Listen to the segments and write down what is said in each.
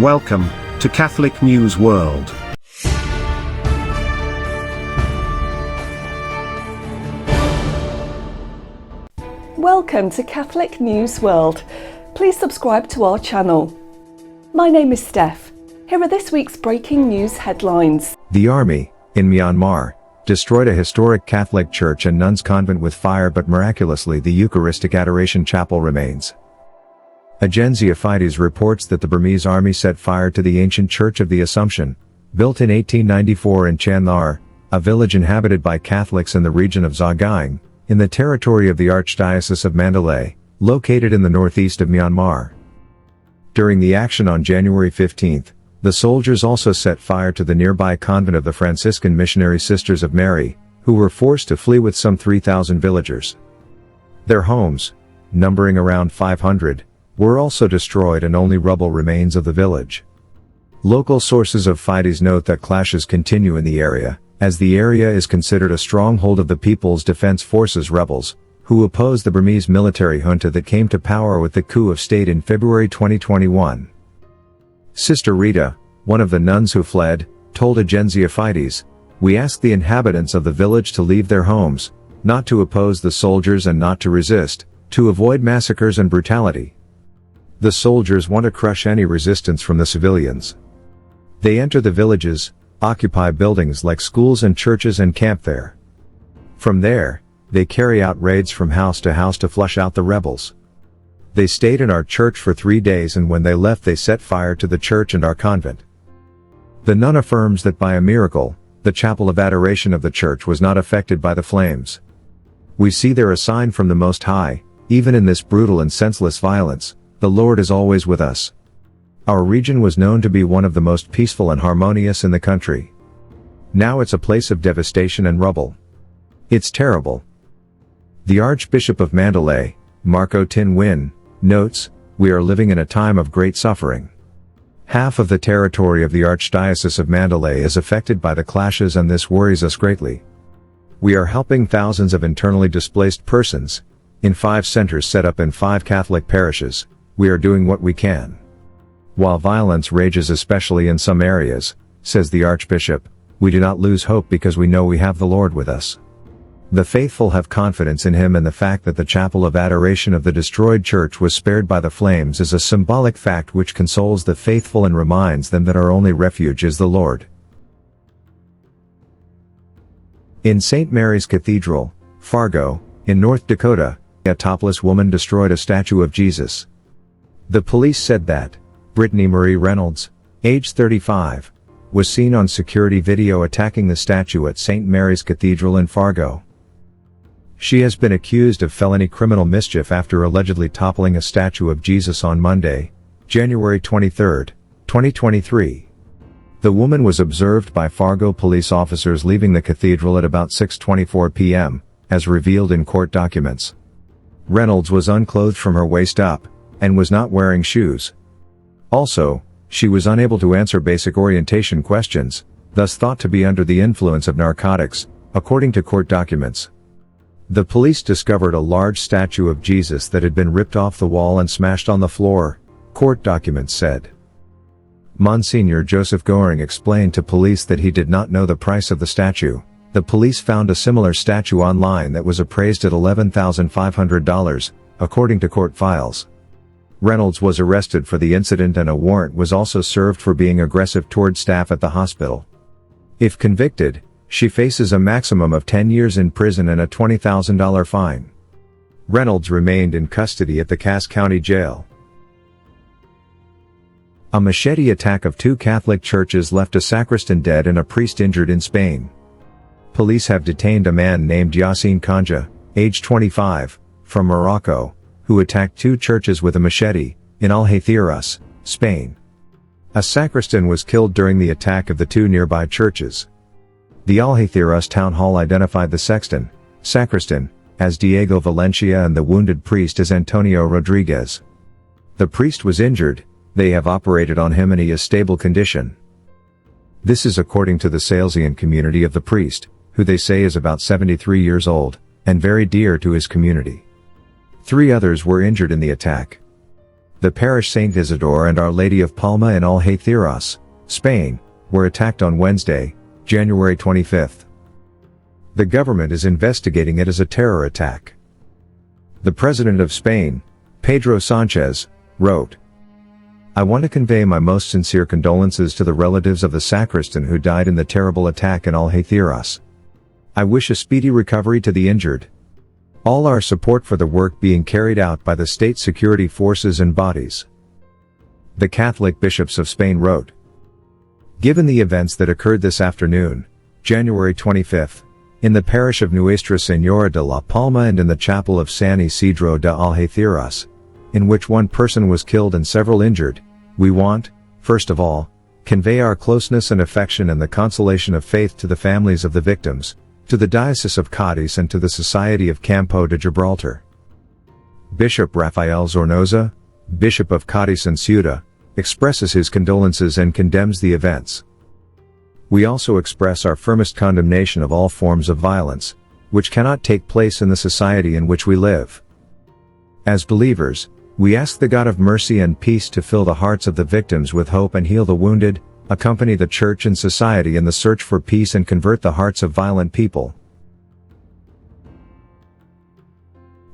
Welcome to Catholic News World. Welcome to Catholic News World. Please subscribe to our channel. My name is Steph. Here are this week's breaking news headlines. The army, in Myanmar, destroyed a historic Catholic church and nuns' convent with fire, but miraculously the Eucharistic Adoration Chapel remains. Agenzia Fides reports that the Burmese army set fire to the ancient Church of the Assumption, built in 1894 in Chandlar, a village inhabited by Catholics in the region of Sagaing, in the territory of the Archdiocese of Mandalay, located in the northeast of Myanmar. During the action on January 15, the soldiers also set fire to the nearby convent of the Franciscan Missionary Sisters of Mary, who were forced to flee with some 3,000 villagers. Their homes, numbering around 500, were also destroyed, and only rubble remains of the village. Local sources of Fides note that clashes continue in the area, as the area is considered a stronghold of the People's Defense Forces rebels, who oppose the Burmese military junta that came to power with the coup of state in February 2021. Sister Rita, one of the nuns who fled, told Agenzia Fides, "We ask the inhabitants of the village to leave their homes, not to oppose the soldiers and not to resist, to avoid massacres and brutality. The soldiers want to crush any resistance from the civilians. They enter the villages, occupy buildings like schools and churches, and camp there. From there, they carry out raids from house to flush out the rebels. They stayed in our church for 3 days, and when they left they set fire to the church and our convent." The nun affirms that by a miracle, the chapel of adoration of the church was not affected by the flames. "We see there a sign from the Most High. Even in this brutal and senseless violence, the Lord is always with us. Our region was known to be one of the most peaceful and harmonious in the country. Now it's a place of devastation and rubble. It's terrible." The Archbishop of Mandalay, Marco Tin Win, notes, "We are living in a time of great suffering. Half of the territory of the Archdiocese of Mandalay is affected by the clashes, and this worries us greatly. We are helping thousands of internally displaced persons, in 5 centers set up in 5 Catholic parishes. We are doing what we can. While violence rages especially in some areas," says the Archbishop, "we do not lose hope because we know we have the Lord with us. The faithful have confidence in Him, and the fact that the chapel of adoration of the destroyed church was spared by the flames is a symbolic fact which consoles the faithful and reminds them that our only refuge is the Lord." In St. Mary's Cathedral, Fargo, in North Dakota, a topless woman destroyed a statue of Jesus. The police said that Brittany Marie Reynolds, age 35, was seen on security video attacking the statue at St. Mary's Cathedral in Fargo. She has been accused of felony criminal mischief after allegedly toppling a statue of Jesus on Monday, January 23, 2023. The woman was observed by Fargo police officers leaving the cathedral at about 6:24 p.m., as revealed in court documents. Reynolds was unclothed from her waist up, and was not wearing shoes. Also, she was unable to answer basic orientation questions, thus thought to be under the influence of narcotics, according to court documents. The police discovered a large statue of Jesus that had been ripped off the wall and smashed on the floor, court documents said. Monsignor Joseph Goering explained to police that he did not know the price of the statue. The police found a similar statue online that was appraised at $11,500, according to court files. Reynolds was arrested for the incident, and a warrant was also served for being aggressive toward staff at the hospital. If convicted, she faces a maximum of 10 years in prison and a $20,000 fine. Reynolds remained in custody at the Cass County Jail. A machete attack of 2 Catholic churches left a sacristan dead and a priest injured in Spain. Police have detained a man named Yassine Kanja, age 25, from Morocco, who attacked 2 churches with a machete, in Algeciras, Spain. A sacristan was killed during the attack of the 2 nearby churches. The Algeciras town hall identified the sacristan, as Diego Valencia and the wounded priest as Antonio Rodriguez. The priest was injured. They have operated on him and he is stable condition. This is according to the Salesian community of the priest, who they say is about 73 years old, and very dear to his community. 3 others were injured in the attack. The parish Saint Isidore and Our Lady of Palma in Algeciras, Spain, were attacked on Wednesday, January 25. The government is investigating it as a terror attack. The President of Spain, Pedro Sanchez, wrote, "I want to convey my most sincere condolences to the relatives of the sacristan who died in the terrible attack in Algeciras. I wish a speedy recovery to the injured. All our support for the work being carried out by the state security forces and bodies." The Catholic bishops of Spain wrote, "Given the events that occurred this afternoon, January 25, in the parish of Nuestra Señora de la Palma and in the chapel of San Isidro de Algeciras, in which one person was killed and several injured, we want, first of all, convey our closeness and affection and the consolation of faith to the families of the victims, to the Diocese of Cádiz and to the Society of Campo de Gibraltar." Bishop Rafael Zornoza, Bishop of Cádiz and Ceuta, expresses his condolences and condemns the events. "We also express our firmest condemnation of all forms of violence, which cannot take place in the society in which we live. As believers, we ask the God of mercy and peace to fill the hearts of the victims with hope and heal the wounded, accompany the Church and society in the search for peace and convert the hearts of violent people."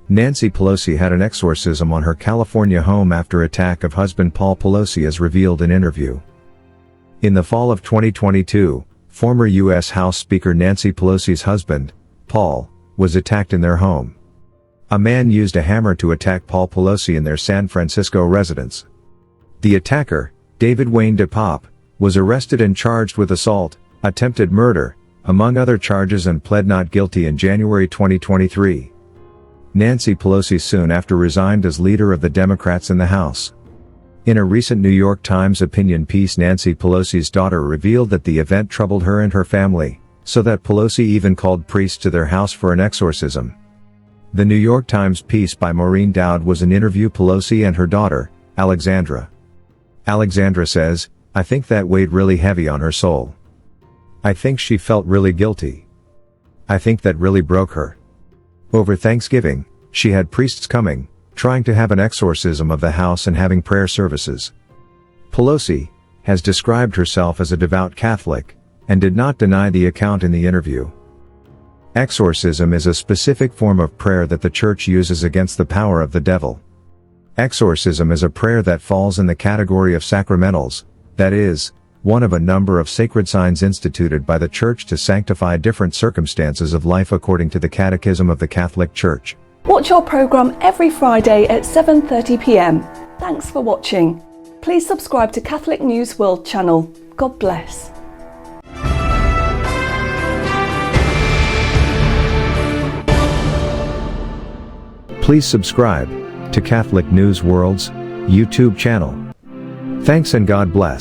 Nancy Pelosi had an exorcism on her California home after attack of husband Paul Pelosi, as revealed in interview. In the fall of 2022, former U.S. House Speaker Nancy Pelosi's husband, Paul, was attacked in their home. A man used a hammer to attack Paul Pelosi in their San Francisco residence. The attacker, David Wayne DePop, was arrested and charged with assault, attempted murder, among other charges, and pled not guilty in January 2023. Nancy Pelosi soon after resigned as leader of the Democrats in the House. In a recent New York Times opinion piece, Nancy Pelosi's daughter revealed that the event troubled her and her family, so that Pelosi even called priests to their house for an exorcism. The New York Times piece by Maureen Dowd was an interview Pelosi and her daughter, Alexandra. Alexandra says, "I think that weighed really heavy on her soul. I think she felt really guilty. I think that really broke her. Over Thanksgiving, she had priests coming, trying to have an exorcism of the house and having prayer services." Pelosi has described herself as a devout Catholic, and did not deny the account in the interview. Exorcism is a specific form of prayer that the Church uses against the power of the devil. Exorcism is a prayer that falls in the category of sacramentals, that is, one of a number of sacred signs instituted by the Church to sanctify different circumstances of life according to the Catechism of the Catholic Church. Watch our programme every Friday at 7:30 p.m. Thanks for watching. Please subscribe to Catholic News World channel. God bless. Please subscribe to Catholic News World's YouTube channel. Thanks and God bless.